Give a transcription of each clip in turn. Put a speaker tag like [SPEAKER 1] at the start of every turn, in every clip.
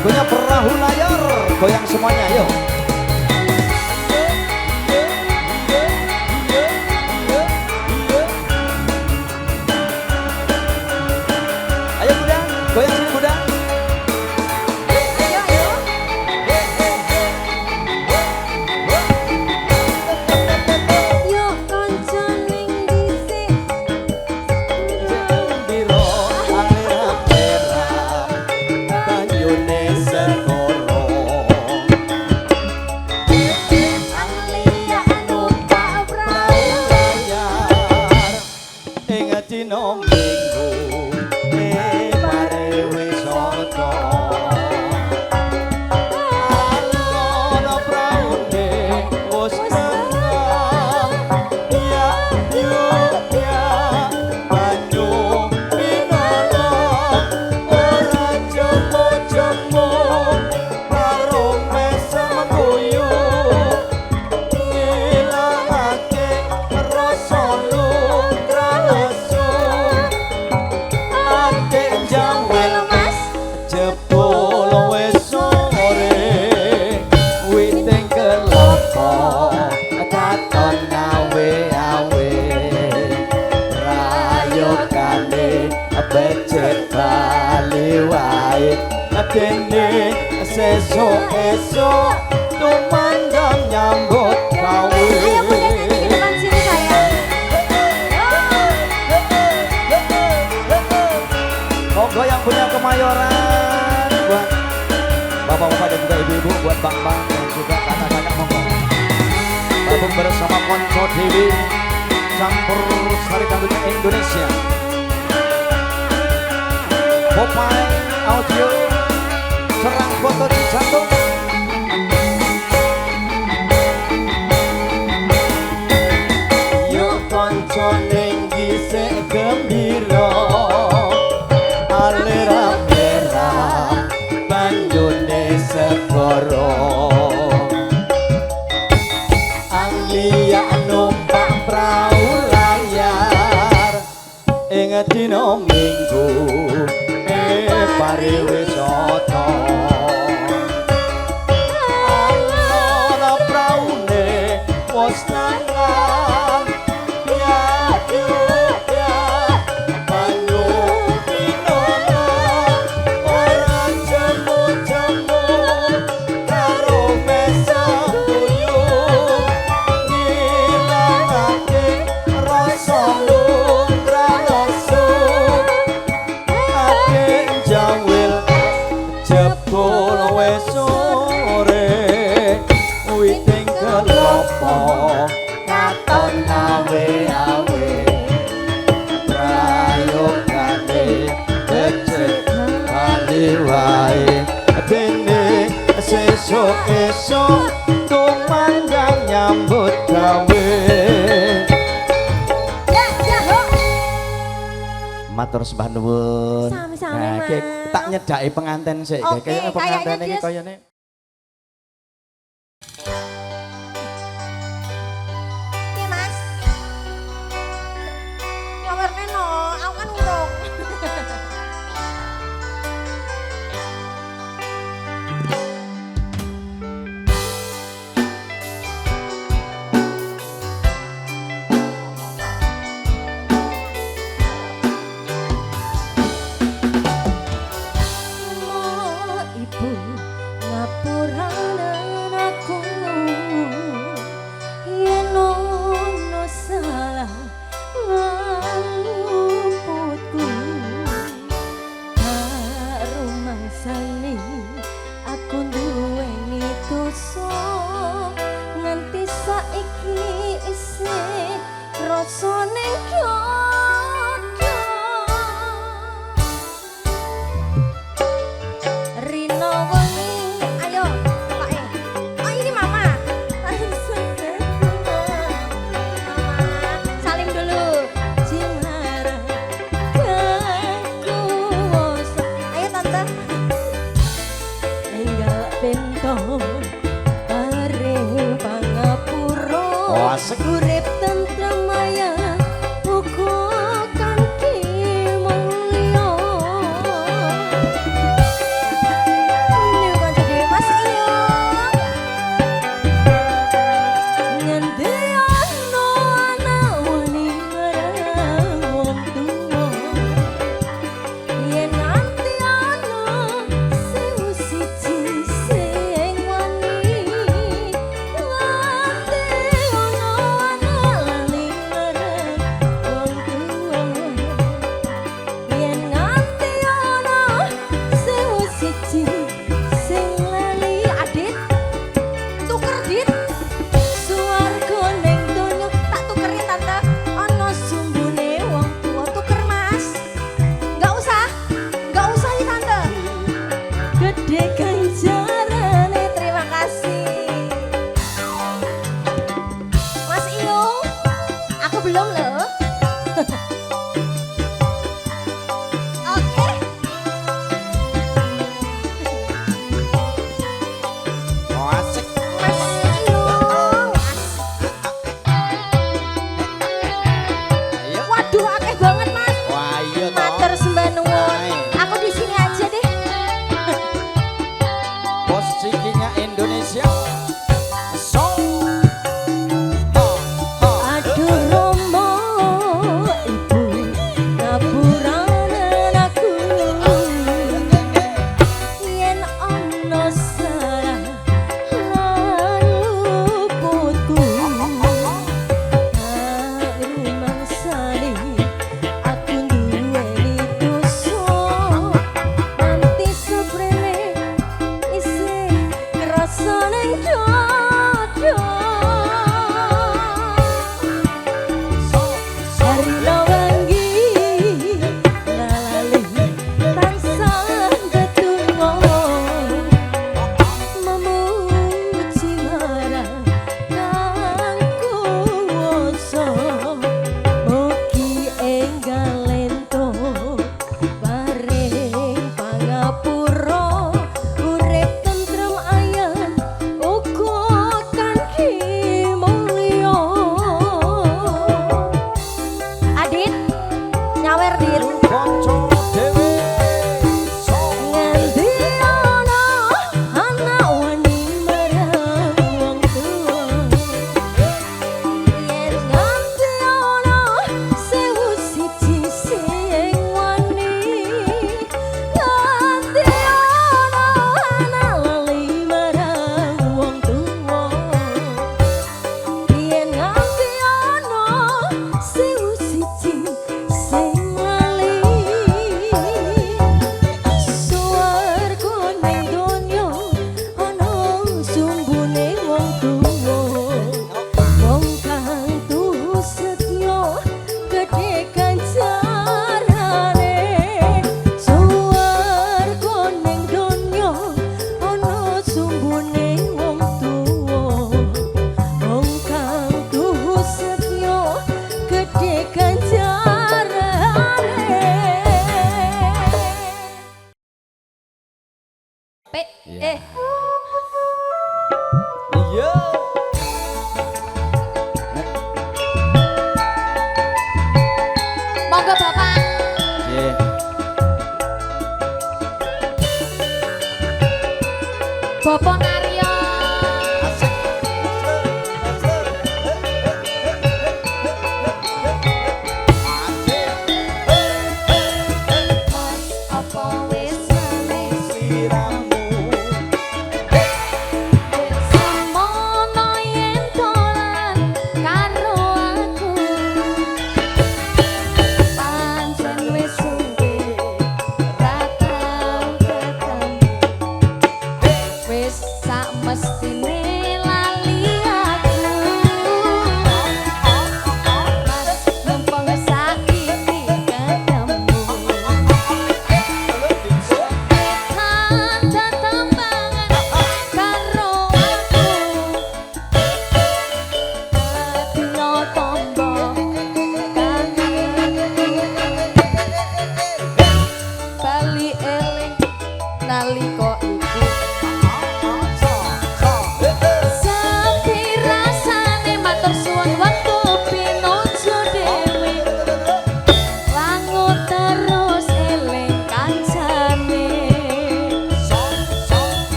[SPEAKER 1] Lagunya Perahu Layar, goyang semuanya, yuk. Ayo Bunda, goyang sini Bunda.
[SPEAKER 2] Dene esok-esok tumandang nyambut gawe.
[SPEAKER 3] Ayo Bunda nyanyi di depan sini sayang.
[SPEAKER 1] Monggo yang punya Kemayoran, buat bapak-bapak dan juga ibu-ibu, buat bang-bang dan juga kakak-kakak, monggo gabung bersama Konco Dewi campur sari dangdut Indonesia. Popeye Audio serang foto di jantung.
[SPEAKER 2] Yuk konco ning gisik gembira, alera-lera banjune segara. Anglia numpak prau layar ing dina Minggu pariwisata. Ana praune wis nang ya banyu pinono ora jemu-jemu karo mesem tuyul ngilangake rasa lumrah lesu ati jawil jebul wis sore witing kelopo katon awe-awe prayogane becek kali wae dene sesuk-esuk tumandang nyambut gawe. Matur sembah nuwun.
[SPEAKER 3] Sami-sami,
[SPEAKER 2] Nah,
[SPEAKER 3] Mas.
[SPEAKER 2] iki tak nyedaki penganten sik.
[SPEAKER 3] Oke,
[SPEAKER 2] Kayaknya penganten
[SPEAKER 3] kayaknya
[SPEAKER 2] iki
[SPEAKER 3] Jus.
[SPEAKER 2] koyone.
[SPEAKER 3] Oke Mas. Kabarnya no, aku kan urung. Ibu ngapuranen aku yen ono salah ngaluputku rumangsane aku duweni dosa nganti saiki isih rasane Rino wengi, ayo Pak oh ini Mama. Mama, salim dulu. Jimara kuwoso. Ayo Tante. Enggal bento paring pangapura.
[SPEAKER 2] Oh, asik.
[SPEAKER 3] Urip tentrem maya uga kanthi mulya. belum loh. Oke.
[SPEAKER 1] Oh, asik.
[SPEAKER 3] Mas Inung.
[SPEAKER 1] Ayo.
[SPEAKER 3] Waduh, akeh banget Mas.
[SPEAKER 1] Wah, iya toh.
[SPEAKER 3] Matur sembah nuwun.
[SPEAKER 1] Ayo.
[SPEAKER 3] Aku di sini aja deh.
[SPEAKER 1] Bos cikinya Indonesia. So.
[SPEAKER 3] Aduh Romo, ibu ngapuranen aku. Yen ana salah lan luputku, rumangsane aku duweni dosa. Nanti seprene isih krasa ning dada. Harina wangi lalali tansah tetunggo memuji marang kang kuwasa. Mugi enggal lento paring pangapura urip tentrem ayem uga kanthi mulya. Adit nyawer Dit.
[SPEAKER 1] Konco Dewi. So.
[SPEAKER 3] Nganti ana anak wani marang wong tuwa. Yen nganti ana sewu siji sing wani, nganti ana anak lali marang wong tuwa. Yen nganti ana sewu siji sing lali, swarga ning donya ana sumbune wong tuwa. Wong kang tuhu setya gedhe ganjarane. Swarga ning donya ana sumbune wong tuwa. Wong kang tuhu setya gedhe ganjarane.
[SPEAKER 1] Iya. Iya.
[SPEAKER 3] Monggo Bapak.
[SPEAKER 1] Iya.
[SPEAKER 3] Bapak Naryo.
[SPEAKER 1] Asik.
[SPEAKER 3] Mas apa wis rame
[SPEAKER 1] Siramu.
[SPEAKER 3] semono yen dolan karo aku. Pancen wis suwe ra tau ketemu. Wis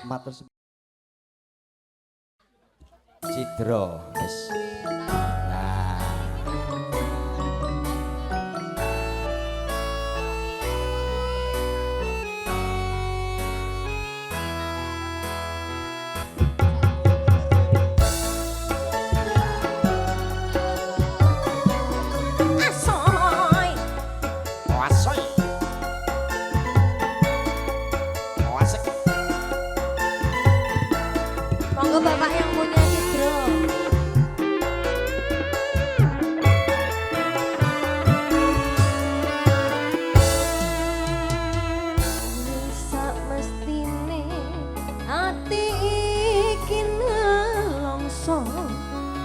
[SPEAKER 1] matur Cidro wis. Nah.
[SPEAKER 3] Asoy.
[SPEAKER 1] Wasoy. Wasek.
[SPEAKER 3] Monggo Bapak yang punya Cidro. Sak mestine ati iki nelongso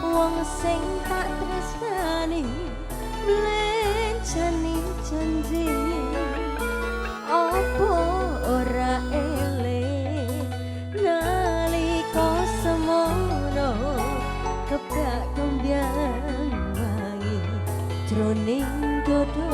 [SPEAKER 3] wong sing tak tresnani mlencani janji opo ora eling nalika semono kebak kumbyang wangi jroning dodo.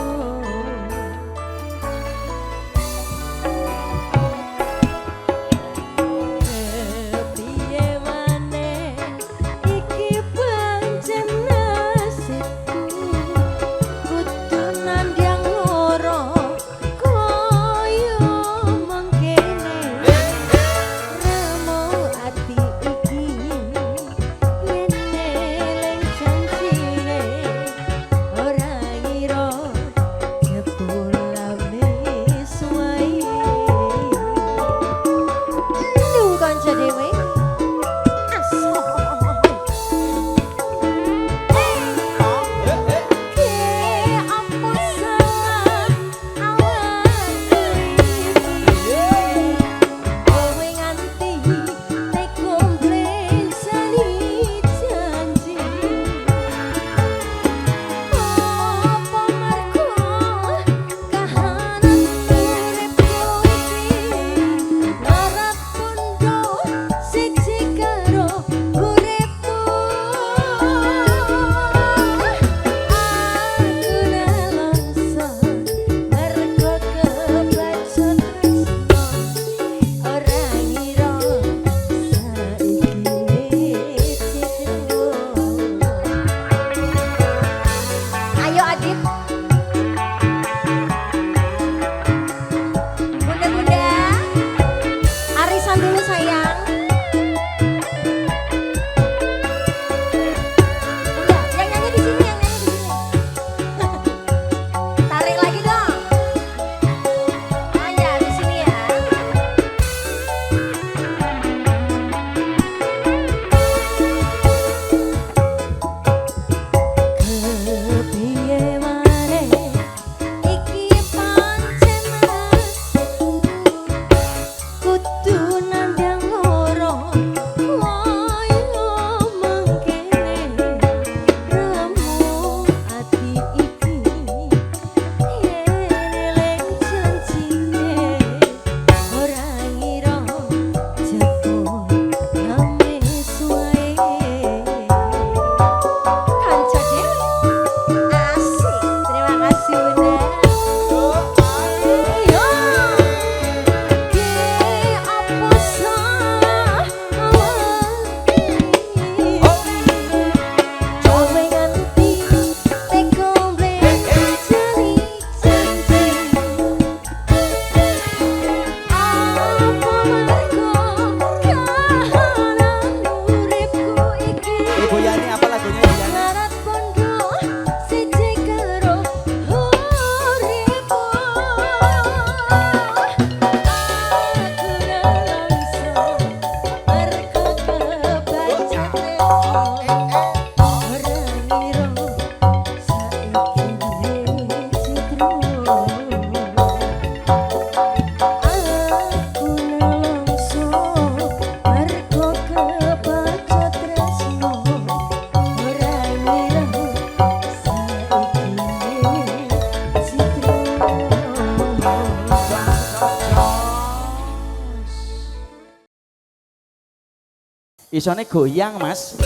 [SPEAKER 1] Isone goyang mas,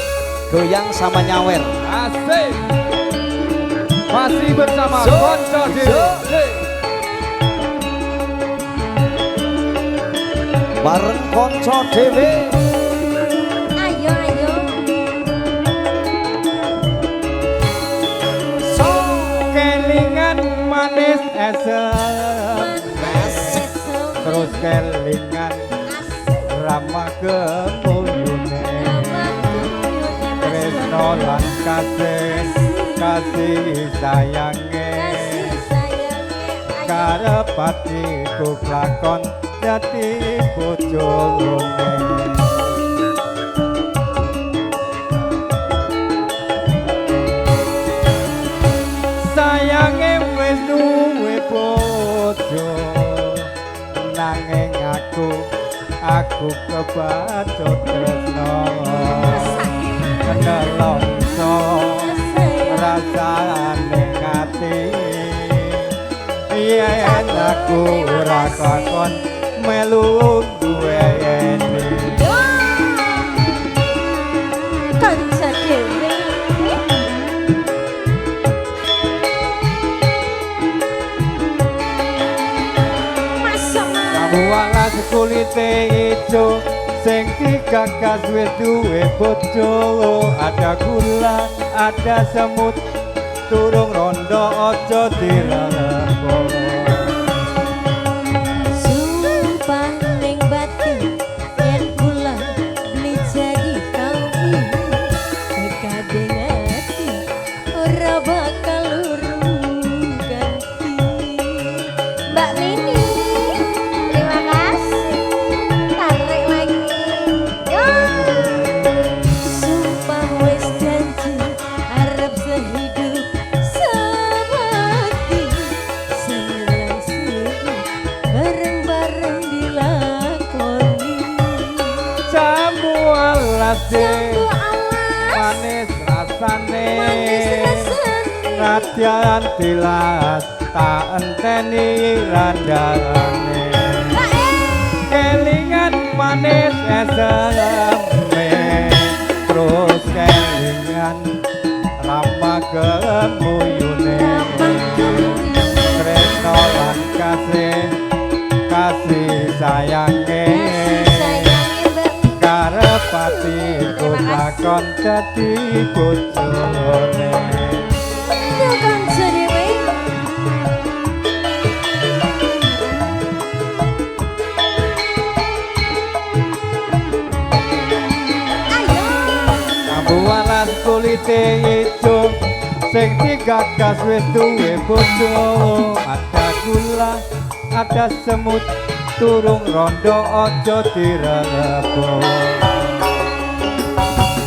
[SPEAKER 1] goyang sama nyawer.
[SPEAKER 2] Asik. Masih bersama Konco Diri.
[SPEAKER 1] bareng konco dhewe.
[SPEAKER 3] Ayo ayo.
[SPEAKER 2] So kelingan manis esem terus kelingan ramah kemuyune tresno lan kasih sayange karepati ku lakon dadi bojone. Sayange wis duwe bojo nanging aku kebacut tresno nelongso rasane ati yen aku ora kakon melu duweni
[SPEAKER 3] Kanca dhewe.
[SPEAKER 2] Walas kulite ijo sing digagas wis duwe bojo ada gula ada semut turung rondo aja dirempo
[SPEAKER 3] Sumpah ning batin yen kula beli jadi kawin kadang ati ora bakal urung ganti. Mbak Mini terima kasih tarik lagi yo. Sumpah wis janji arep sehidup semati sembilan bareng-bareng dilakoni.
[SPEAKER 2] jambu alas
[SPEAKER 3] Jambu alas
[SPEAKER 2] manis rasane
[SPEAKER 3] manis rasane
[SPEAKER 2] nadyan dilas tak enteni randane kelingan manis eseme terus kelingan ramah kemuyune tresno lan kasih sayange karepati ku lakon dadi bojone. Walas kulite ijo sing digagas wis duwe bojo ada gula ada semut turung rondo aja dirempo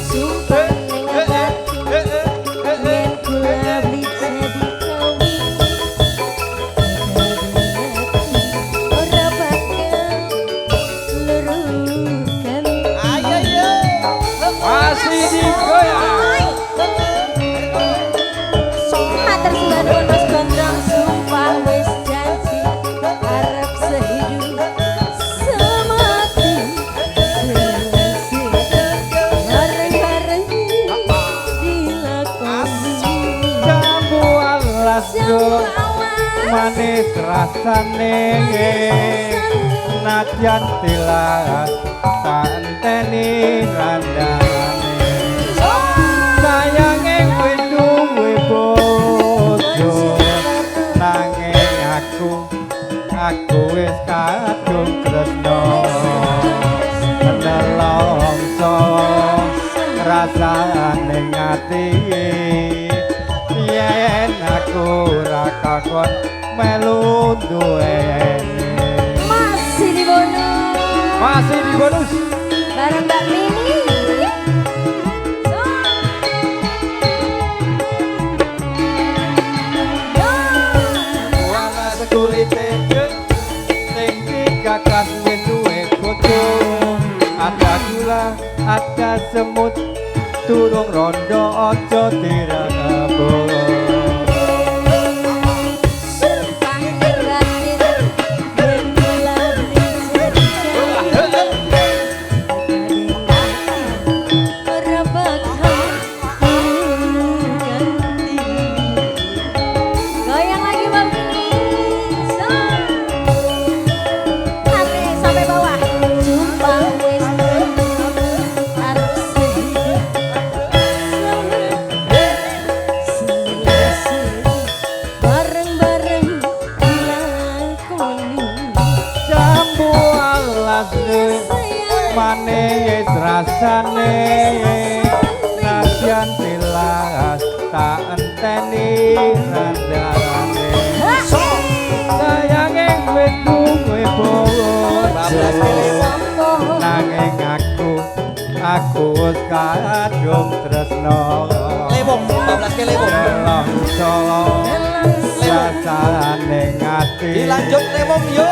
[SPEAKER 3] Sumpah ning batin yen kula beli jadi kawin ora bakal luruskan.
[SPEAKER 2] masih digoyang
[SPEAKER 3] Matur suwun Mas Gondrong sumpah wis janji arep sehidup semati selesai bareng-bareng dilakoni.
[SPEAKER 2] jambu alas
[SPEAKER 3] Jambu
[SPEAKER 2] go
[SPEAKER 3] alas
[SPEAKER 2] manis rasane nadyan tilas tak enteni randane sayange wis duwe bojo nanging aku wis kadung tresno nelongso rasane ngati yen aku ora kakon melu duweni masih di bonus
[SPEAKER 3] bareng Mbak Mini.
[SPEAKER 2] walas kulite sing digagas wis duwe bojo ada gula ada semut turung rondo aja dirempo
[SPEAKER 3] Sumpah ning batin yen kula beli jadi kawin ora bakal ganti. Goyang lagi Mbak Mini. Tarik sampai bawah.
[SPEAKER 2] piye rasane nasyan tilas tak enteni randarane sayange wis kowe bojo nanging aku wis kadung tresno
[SPEAKER 1] Lewong 12 ke lewong.
[SPEAKER 2] solo rasane ngati
[SPEAKER 1] Dilanjut lewong yo.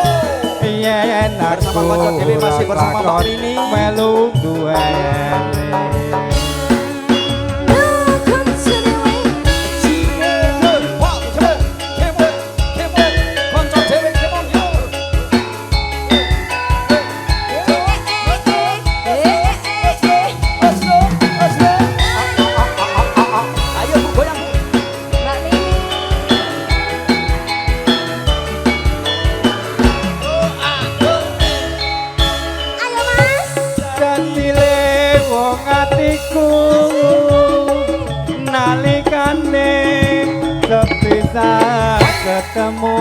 [SPEAKER 2] yen
[SPEAKER 1] Bersama Kocok Dewi masih bersama Mbak Rini.
[SPEAKER 2] melu duweni
[SPEAKER 1] Ayo Bu goyang Bu.
[SPEAKER 3] Mbak Mimi. Ayo Mas.
[SPEAKER 2] Jatile wong atiku nalikane sepisah ketemu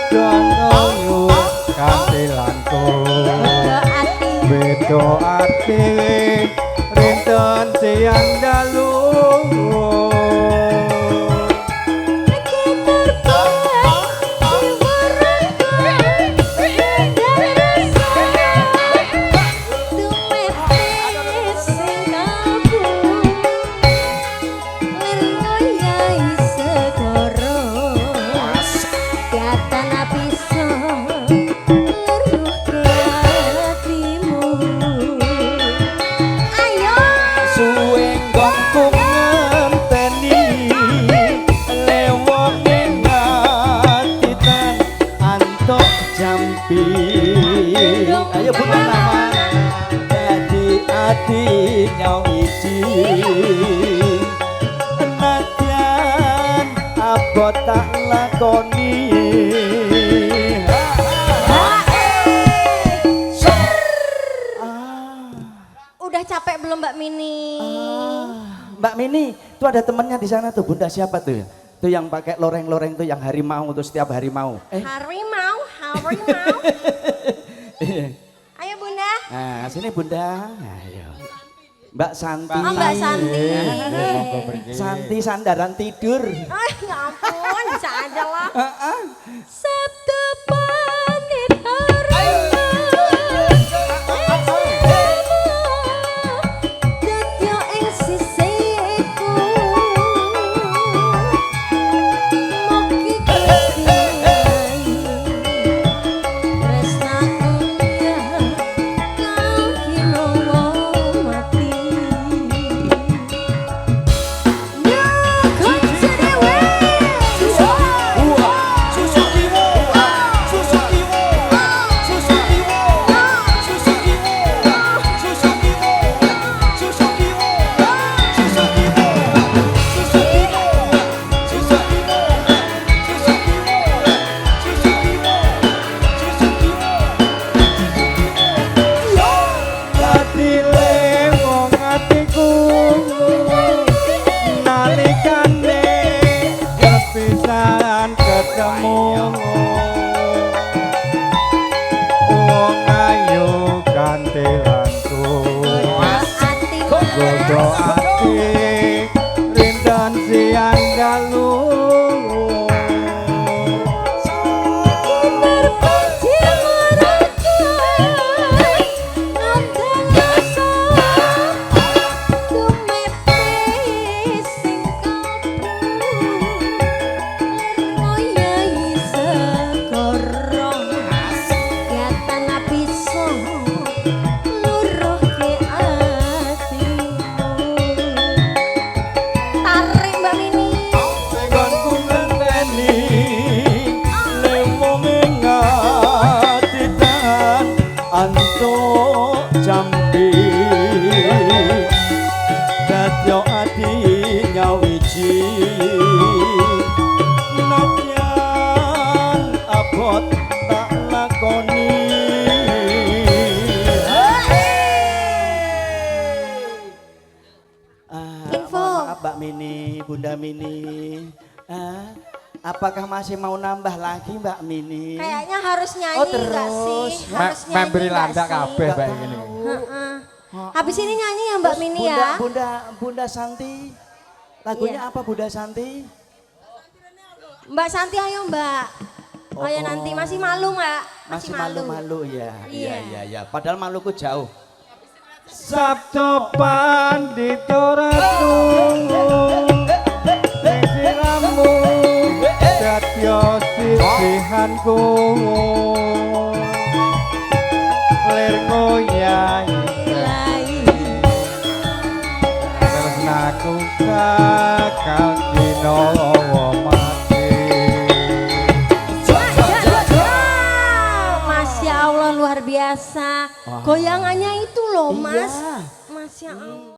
[SPEAKER 2] Dono kantilanku
[SPEAKER 3] Beda ati.
[SPEAKER 2] Bedo ati rinten siang dalu suwe nggonku ngenteni lewong ning atitan antuk jampi
[SPEAKER 1] Ayo Bu nama.
[SPEAKER 2] dadi ati nyong iji nadyan abot tak lakoni
[SPEAKER 3] Udah capek belum Mbak Mini?
[SPEAKER 1] Mbak Mini, tuh ada temennya di sana tuh. Bunda siapa tuh? Tuh yang pakai loreng-loreng tuh yang harimau tuh setiap harimau.
[SPEAKER 3] Harimau. Ayo Bunda.
[SPEAKER 1] Nah, sini Bunda. Ayo. Mbak Santi.
[SPEAKER 3] Oh Mbak Santi.
[SPEAKER 1] Santi sandaran tidur.
[SPEAKER 3] Oh ya ampun, bisa aja lah. Sabtu panit Godo ati rindan siang dalu jampi dadya ati nyawiji nadyan abot tak lakoni Info.
[SPEAKER 1] Mohon maaf Mbak Mini, Bunda Mini. Apakah masih mau nambah lagi Mbak Mini?
[SPEAKER 3] Kayaknya harus nyanyi
[SPEAKER 1] Oh,
[SPEAKER 3] enggak
[SPEAKER 1] terus.
[SPEAKER 3] sih? Harus nyanyi
[SPEAKER 2] Memberi
[SPEAKER 3] enggak
[SPEAKER 2] landak
[SPEAKER 3] sih?
[SPEAKER 2] kabeh
[SPEAKER 1] Nggak
[SPEAKER 2] Mbak
[SPEAKER 1] tahu.
[SPEAKER 2] ini.
[SPEAKER 3] Heeh. Habis ini nyanyi ya Mbak Mini
[SPEAKER 1] Bunda,
[SPEAKER 3] ya.
[SPEAKER 1] Bunda Santi. Lagunya
[SPEAKER 3] Iya.
[SPEAKER 1] apa Bunda Santi?
[SPEAKER 3] Mbak Santi ayo Mbak. Oh ya nanti masih malu Mbak.
[SPEAKER 1] Masih malu-malu ya.
[SPEAKER 3] Iya.
[SPEAKER 1] Iya. Padahal maluku jauh.
[SPEAKER 2] Sabtu panditoraku ning siramu dadya sisihanku lir ngoyahi tresnaku bakal dinawa mati.
[SPEAKER 3] Masya Allah luar biasa. Goyangannya itu loh Mas.
[SPEAKER 1] Iya.
[SPEAKER 3] Masya Allah.